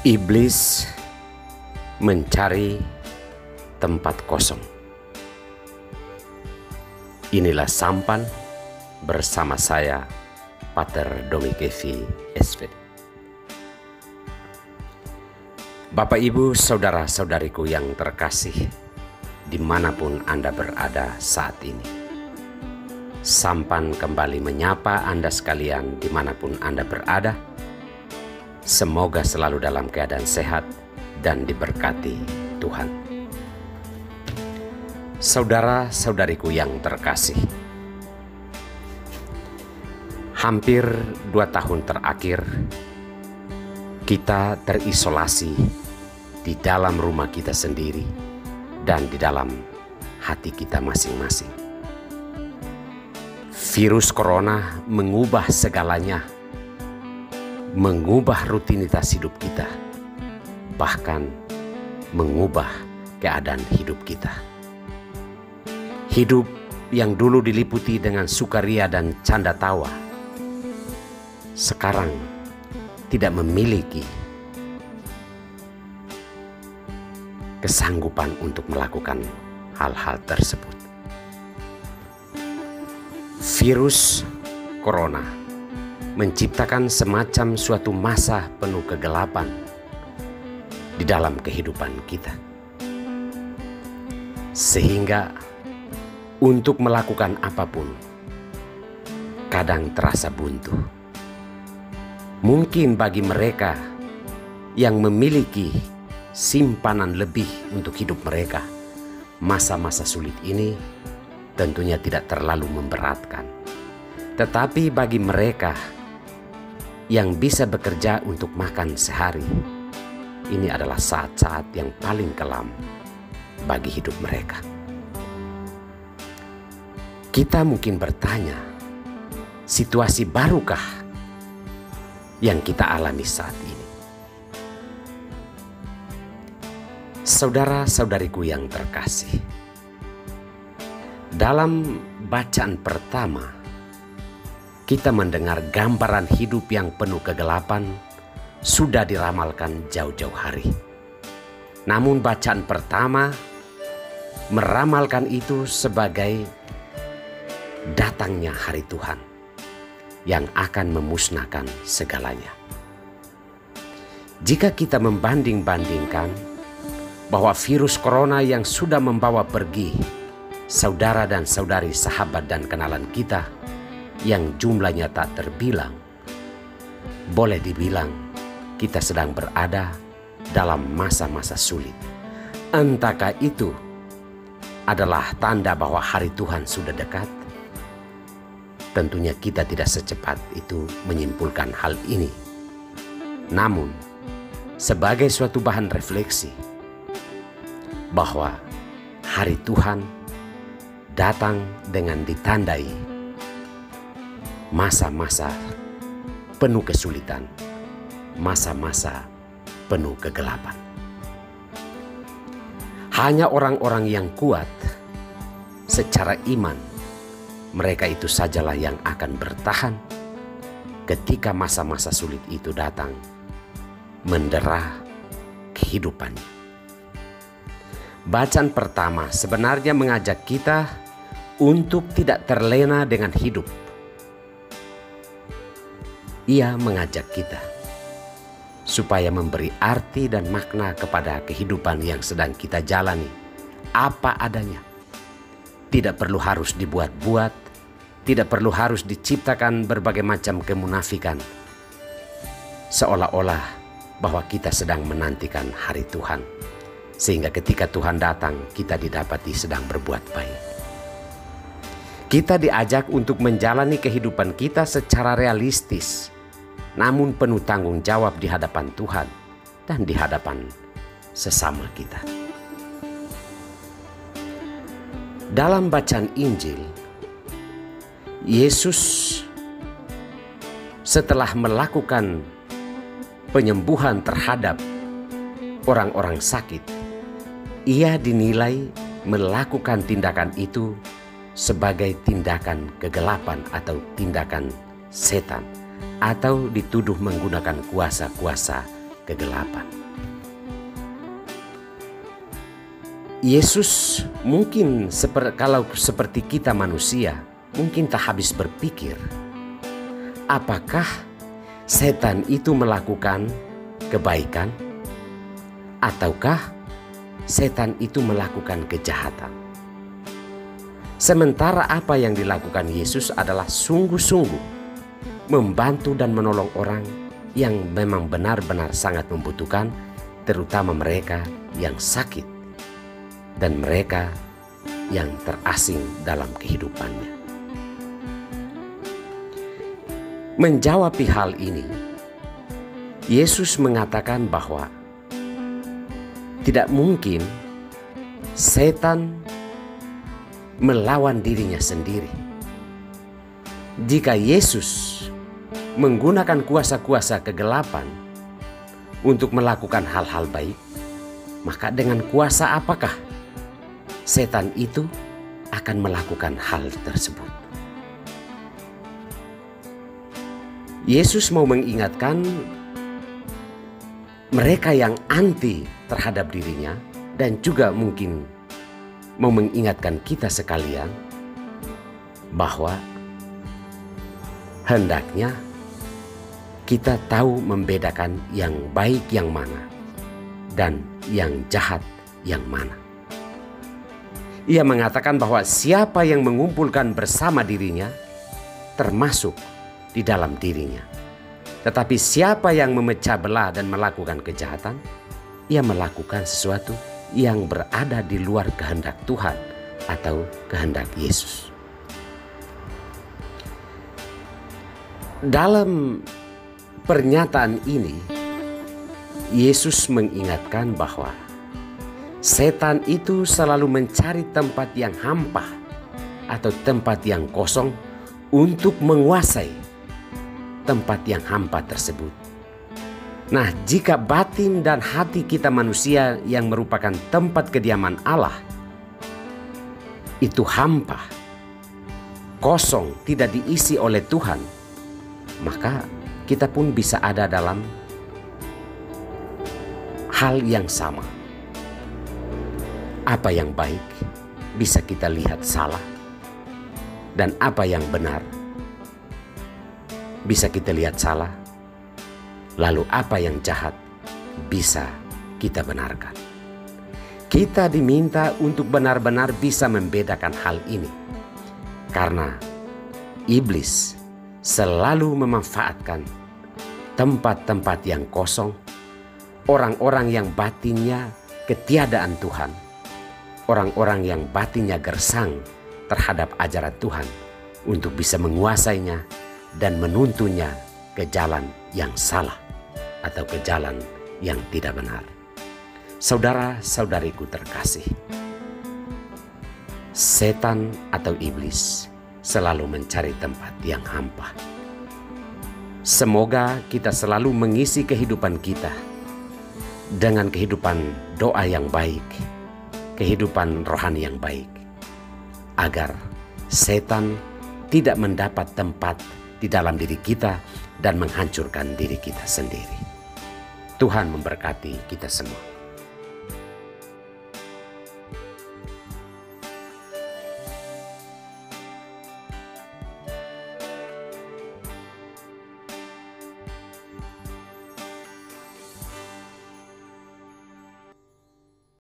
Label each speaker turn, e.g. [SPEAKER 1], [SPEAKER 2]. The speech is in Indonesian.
[SPEAKER 1] Iblis mencari tempat kosong. Inilah Sampan bersama saya, Pater Domikevi SV. Bapak, Ibu, saudara-saudariku yang terkasih, dimanapun Anda berada saat ini, Sampan kembali menyapa Anda sekalian dimanapun Anda berada. Semoga selalu dalam keadaan sehat dan diberkati Tuhan. Saudara-saudariku yang terkasih, hampir 2 tahun terakhir kita terisolasi di dalam rumah kita sendiri dan di dalam hati kita masing-masing. Virus corona mengubah segalanya, mengubah rutinitas hidup kita, bahkan mengubah keadaan hidup kita. Hidup yang dulu diliputi dengan sukaria dan canda tawa, sekarang tidak memiliki kesanggupan untuk melakukan hal-hal tersebut. Virus corona menciptakan semacam suatu masa penuh kegelapan di dalam kehidupan kita, sehingga untuk melakukan apapun kadang terasa buntu. Mungkin bagi mereka yang memiliki simpanan lebih untuk hidup mereka, masa-masa sulit ini tentunya tidak terlalu memberatkan. Tetapi bagi mereka yang bisa bekerja untuk makan sehari, ini adalah saat-saat yang paling kelam bagi hidup mereka. Kita mungkin bertanya, situasi barukah yang kita alami saat ini? Saudara-saudariku yang terkasih, dalam bacaan pertama kita mendengar gambaran hidup yang penuh kegelapan sudah diramalkan jauh-jauh hari. Namun bacaan pertama meramalkan itu sebagai datangnya hari Tuhan yang akan memusnahkan segalanya. Jika kita membanding-bandingkan bahwa virus corona yang sudah membawa pergi saudara dan saudari, sahabat dan kenalan kita yang jumlahnya tak terbilang, boleh dibilang kita sedang berada dalam masa-masa sulit. Entahkah itu adalah tanda bahwa hari Tuhan sudah dekat? Tentunya kita tidak secepat itu menyimpulkan hal ini. Namun, sebagai suatu bahan refleksi bahwa hari Tuhan datang dengan ditandai masa-masa penuh kesulitan, masa-masa penuh kegelapan. Hanya orang-orang yang kuat secara iman, mereka itu sajalah yang akan bertahan ketika masa-masa sulit itu datang mendera kehidupannya. Bacaan pertama sebenarnya mengajak kita untuk tidak terlena dengan hidup. Ia mengajak kita supaya memberi arti dan makna kepada kehidupan yang sedang kita jalani apa adanya. Tidak perlu harus dibuat-buat, tidak perlu harus diciptakan berbagai macam kemunafikan, seolah-olah bahwa kita sedang menantikan hari Tuhan, sehingga ketika Tuhan datang kita didapati sedang berbuat baik. Kita diajak untuk menjalani kehidupan kita secara realistis, namun penuh tanggung jawab di hadapan Tuhan dan di hadapan sesama kita. Dalam bacaan Injil, Yesus setelah melakukan penyembuhan terhadap orang-orang sakit, ia dinilai melakukan tindakan itu sebagai tindakan kegelapan atau tindakan setan, atau dituduh menggunakan kuasa-kuasa kegelapan. Yesus mungkin kalau seperti kita manusia, mungkin tak habis berpikir, apakah setan itu melakukan kebaikan ataukah setan itu melakukan kejahatan. Sementara apa yang dilakukan Yesus adalah sungguh-sungguh membantu dan menolong orang yang memang benar-benar sangat membutuhkan, terutama mereka yang sakit dan mereka yang terasing dalam kehidupannya. Menjawab hal ini, Yesus mengatakan bahwa tidak mungkin setan melawan dirinya sendiri. Jika Yesus menggunakan kuasa-kuasa kegelapan untuk melakukan hal-hal baik, maka dengan kuasa apakah setan itu akan melakukan hal tersebut? Yesus mau mengingatkan mereka yang anti terhadap dirinya, dan juga mungkin mau mengingatkan kita sekalian bahwa hendaknya kita tahu membedakan yang baik yang mana dan yang jahat yang mana. Ia mengatakan bahwa siapa yang mengumpulkan bersama dirinya termasuk di dalam dirinya. Tetapi siapa yang memecah belah dan melakukan kejahatan, ia melakukan sesuatu yang berada di luar kehendak Tuhan atau kehendak Yesus. Dalam pernyataan ini, Yesus mengingatkan bahwa setan itu selalu mencari tempat yang hampa atau tempat yang kosong untuk menguasai tempat yang hampa tersebut. Nah, jika batin dan hati kita manusia yang merupakan tempat kediaman Allah itu hampa, kosong, tidak diisi oleh Tuhan, maka kita pun bisa ada dalam hal yang sama. Apa yang baik bisa kita lihat salah, dan apa yang benar bisa kita lihat salah, lalu apa yang jahat bisa kita benarkan. Kita diminta untuk benar-benar bisa membedakan hal ini, karena iblis selalu memanfaatkan tempat-tempat yang kosong, orang-orang yang batinnya ketiadaan Tuhan, orang-orang yang batinnya gersang terhadap ajaran Tuhan untuk bisa menguasainya dan menuntunnya ke jalan yang salah atau ke jalan yang tidak benar. Saudara-saudariku terkasih, setan atau iblis selalu mencari tempat yang hampa. Semoga kita selalu mengisi kehidupan kita dengan kehidupan doa yang baik, kehidupan rohani yang baik, agar setan tidak mendapat tempat di dalam diri kita dan menghancurkan diri kita sendiri. Tuhan memberkati kita semua.